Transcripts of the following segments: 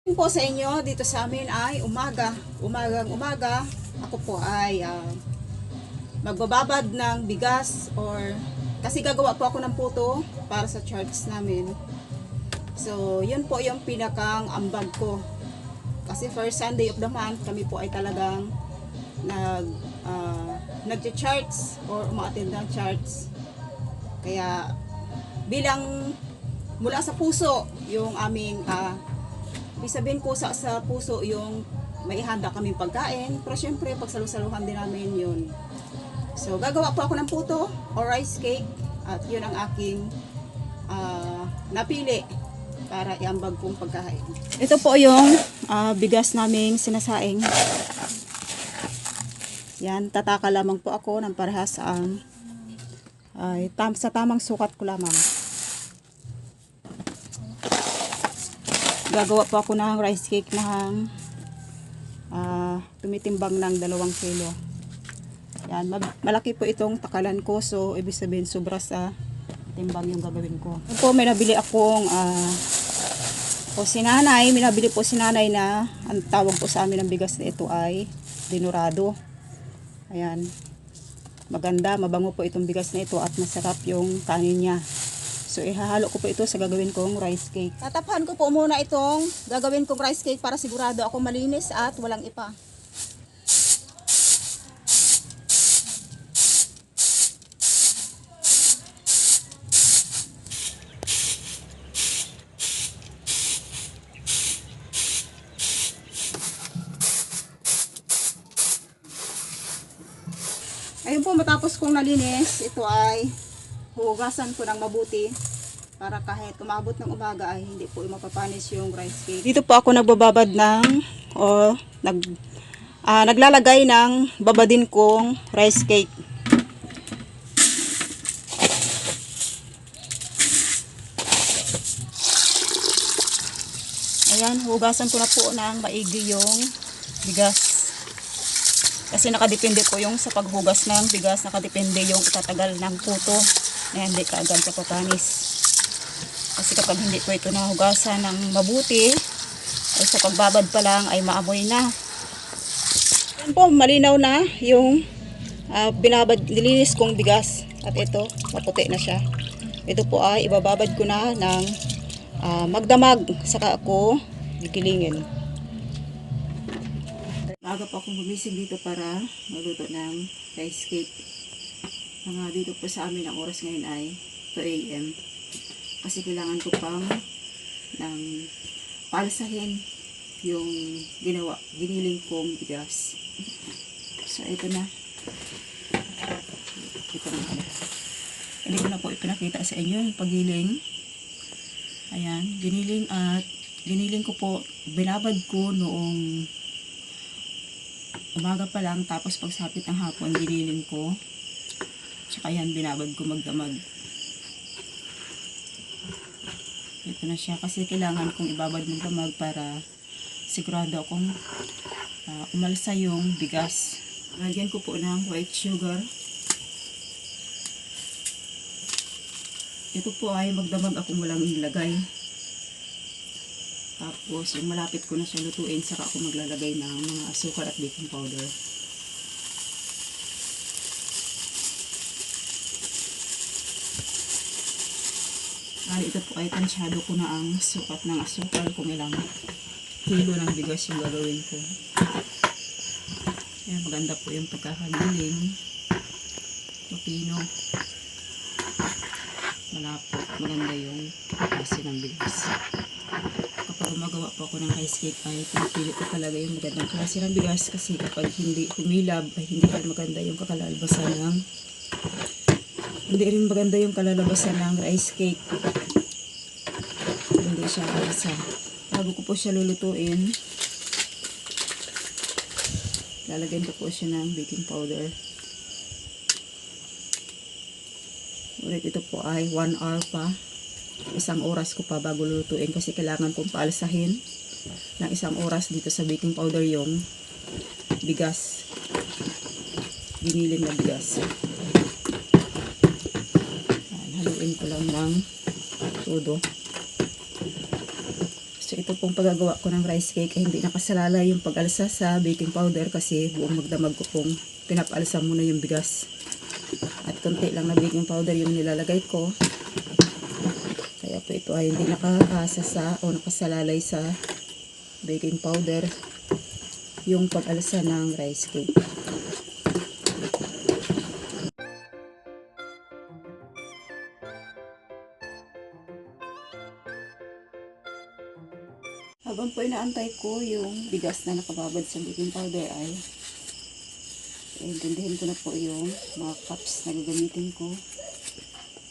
Po sa inyo dito sa amin ay umaga ako po ay magbababad ng bigas kasi gagawa po ako ng puto para sa church namin. So yun po yung pinakang ambag ko, kasi first Sunday of the month kami po ay talagang nag-church or umaattend ng church. Kaya bilang mula sa puso yung aming ibig sabihin ko sa puso yung may ihanda kaming pagkain, pero syempre pagsalusaluhan din namin yun. So gagawa po ako ng puto or rice cake, at yun ang aking napili para iambag kong pagkain. Ito po yung bigas naming sinasaing. Yan, tataka lamang po ako ng parehas sa tamang sukat ko lamang. Gagawa po ako ng rice cake na tumitimbang ng 2 kilo. Yan, malaki po itong takalan ko, so ibig sabihin sobra sa timbang yung gagawin ko. Ito po, may nabili akong minabili po si nanay na ang tawag po sa amin ng bigas na ito ay dinurado. Ayan, maganda, mabango po itong bigas na ito at masarap yung kanin niya. So ihahalo ko po ito sa gagawin kong rice cake. Tataphan ko po muna itong gagawin kong rice cake para sigurado ako malinis at walang ipa. Ayun po, matapos kong nalinis, ito ay hugasan ko ng mabuti para kahit umabot ng umaga ay hindi po mapapanis yung rice cake. Dito po ako nagbababad naglalagay ng babadin kong rice cake. Ayan, hugasan ko na po ng maigi yung bigas. Kasi nakadepende po yung sa paghugas ng bigas, nakadepende yung itatagal ng puto na hindi kaagad kapapanis. Kasi kapag hindi po ito nahugasan ng mabuti, ay sa pagbabad pa lang ay maamoy na. Yan po, malinaw na yung nilinis kong bigas. At ito, maputi na siya. Ito po ay ibababad ko na ng magdamag, saka ako gigilingin. Maaga pa akong gumising dito para magluto ng rice cake. Dito po sa amin ang oras ngayon ay 2 AM. Kasi kailangan ko pang palsahin yung giniling kong bigas. So ito na. Hindi ko na po ipinakita sa inyo yung paggiling. Ayan, giniling ko po, binabad ko noong umaga pa lang, tapos pagsapit ng hapon giniling ko, tsaka yan binabad ko magdamag. Ito na siya, kasi kailangan kong ibabad magdamag para sigurado akong umalsa yung bigas. Lagyan ko po ng white sugar. Ito po ay magdamag akong walang ilagay. Tapos, yung malapit ko na siya lutuin, saka ako maglalagay ng mga asukal at baking powder. Ito po ay tansyado ko na ang sukat ng asukal kung ilang kilo ng bigas yung gagawin ko. Ayan, maganda po yung pagkakagiling. Mapino. Malapot. Maganda yung kasi ng bigas. Kapag gumagawa po ako ng rice cake ay pinipili ko talaga yung magandang klase ng bigas, kasi kapag hindi humilab ay hindi rin maganda yung kalalabasan ng rice cake. Hindi siya kalasa. Bago ko po siya lulutuin, lalagyan ko po siya ng baking powder. Ulit, ito po ay 1 hour pa. 1 oras ko pa bago lutuin, kasi kailangan kong paalsahin ng 1 oras dito sa baking powder yung bigas, giniling na bigas. Haluin ko lang ng todo. So po pong paggagawa ko ng rice cake ay hindi nakasalala yung pag-alsa sa baking powder kasi buong magdamag ko pong pinapalsa muna yung bigas. At konti lang na baking powder yung nilalagay ko. Kaya po ito ay hindi nakakasa sa o nakasalalay sa baking powder yung pag-alsa ng rice cake. Habang po inaantay ko yung bigas na nakababad sa baking powder ay intindihin ko na po yung mga cups na gagamitin ko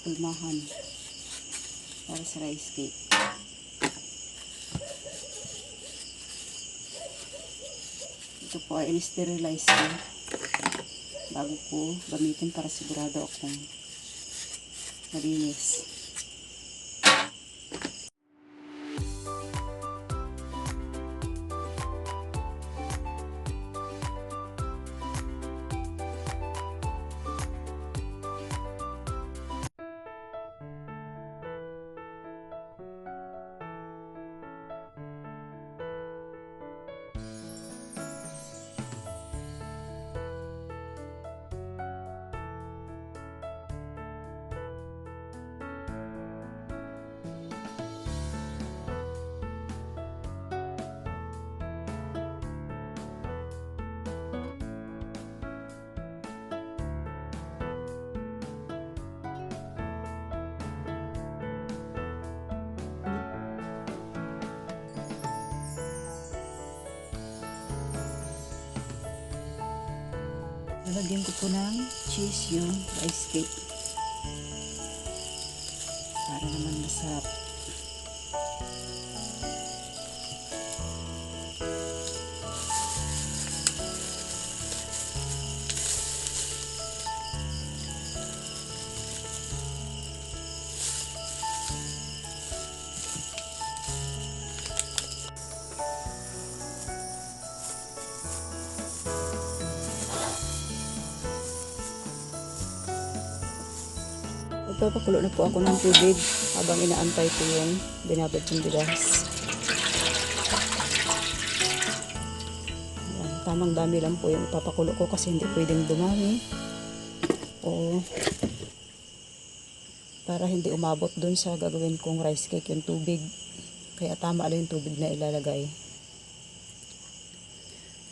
ulmahan para sa rice cake. Ito po ay in-sterilize ko bago ko gamitin para sigurado akong malinis. Lalagyan ko po ng cheese yung rice cake para naman masarap. Magpapakulo na po ako ng tubig habang inaantay ko yung binabad yung bigas. Ayan, tamang dami lang po yung ipapakulo ko kasi hindi pwedeng dumami o para hindi umabot dun sa gagawin kong rice cake yung tubig. Kaya tama lang yung tubig na ilalagay.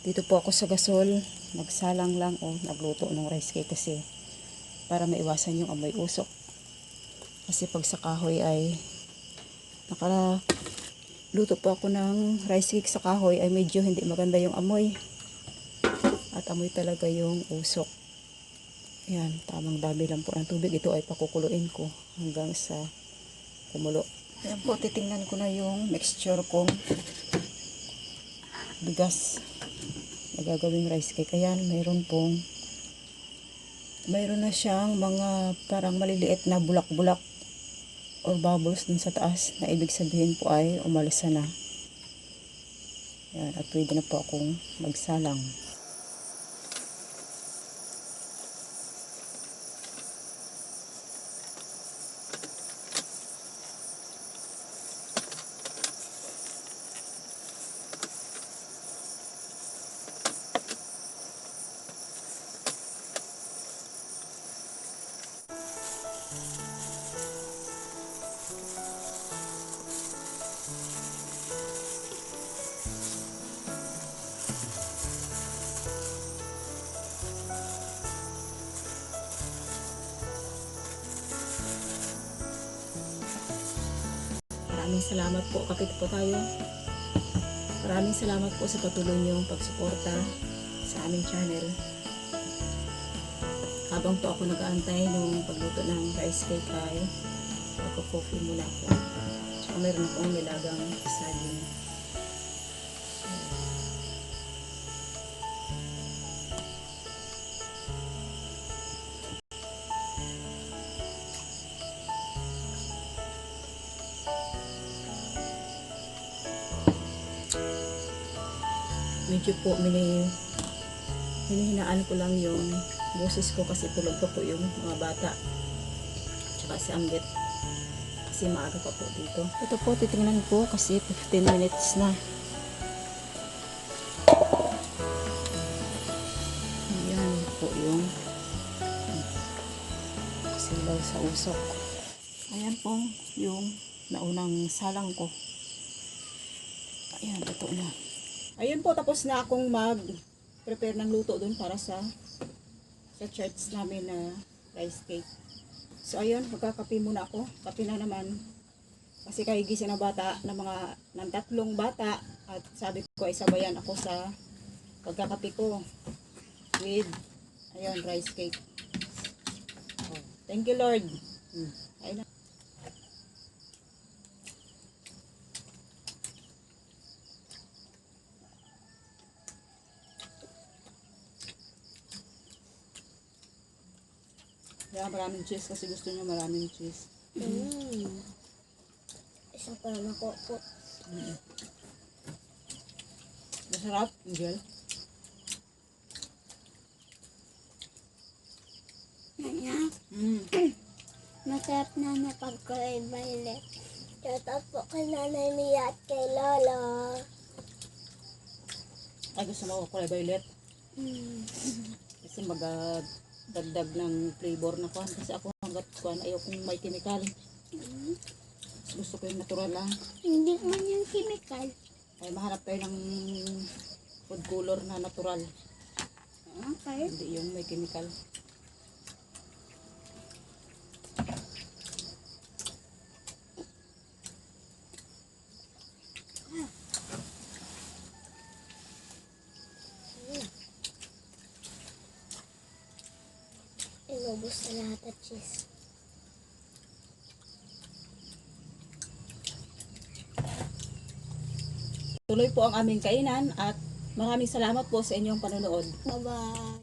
Dito po ako sa gasol, nagsalang lang o nagluto ng rice cake kasi para maiwasan yung amoy usok. Kasi pag sa kahoy ay nakaluto po ako ng rice cake sa kahoy ay medyo hindi maganda yung amoy. At amoy talaga yung usok. Ayan, tamang dami lang po ng tubig. Ito ay pakukuluin ko hanggang sa kumulo. Ayan po, titingnan ko na yung mixture kong bigas na gagawing rice cake. Ayan, mayroon na siyang mga parang maliliit na bulak-bulak or bubbles dun sa taas na ibig sabihin po ay umalsa na. Ayan, at pwede na po akong magsalang. Maraming salamat po, kapit po tayo. Maraming salamat po sa patuloy niyong pagsuporta sa aming channel. Habang po ako nag-aantay nung pagluto ng rice cake ay magko-coffee muna ako. So meron akong nilagang saging. Medyo po hinihinaan ko lang yung boses ko kasi tulog pa po yung mga bata tsaka si Ambet kasi kasi maaga pa po dito. Ito po, titingnan ko kasi 15 minutes na. Ayan po yung silaw sa usok. Ayan po yung naunang salang ko. Ayan, ito na. Ayun po, tapos na akong mag-prepare ng luto dun para sa church namin na rice cake. So ayun, magkakape muna ako. Kape na naman. Kasi kahigising na bata, ng 3 bata. At sabi ko ay sabayan ako sa pagkakape ko. With, ayun, rice cake. Oh, thank you Lord. Ayun na. Kaya maraming cheese kasi gusto niya maraming cheese. Isa pa naman ko po. Masarap, Angel. Masarap na napag-kulay violet. Shoutout po kay Nanay Mia at kay Lolo. Ay, gusto mo kulay violet. Kasi magdagdag ng flavor na kuhan. Kasi ako hanggat kuhan, ayokong may chemical. Gusto ko yung natural lang. Hindi man yung chemical. Ay, mahanap tayo ng food color na natural. Okay. Hindi yung may chemical. Inubos na lahat at cheese. Tuloy po ang aming kainan at maraming salamat po sa inyong panonood. Bye-bye.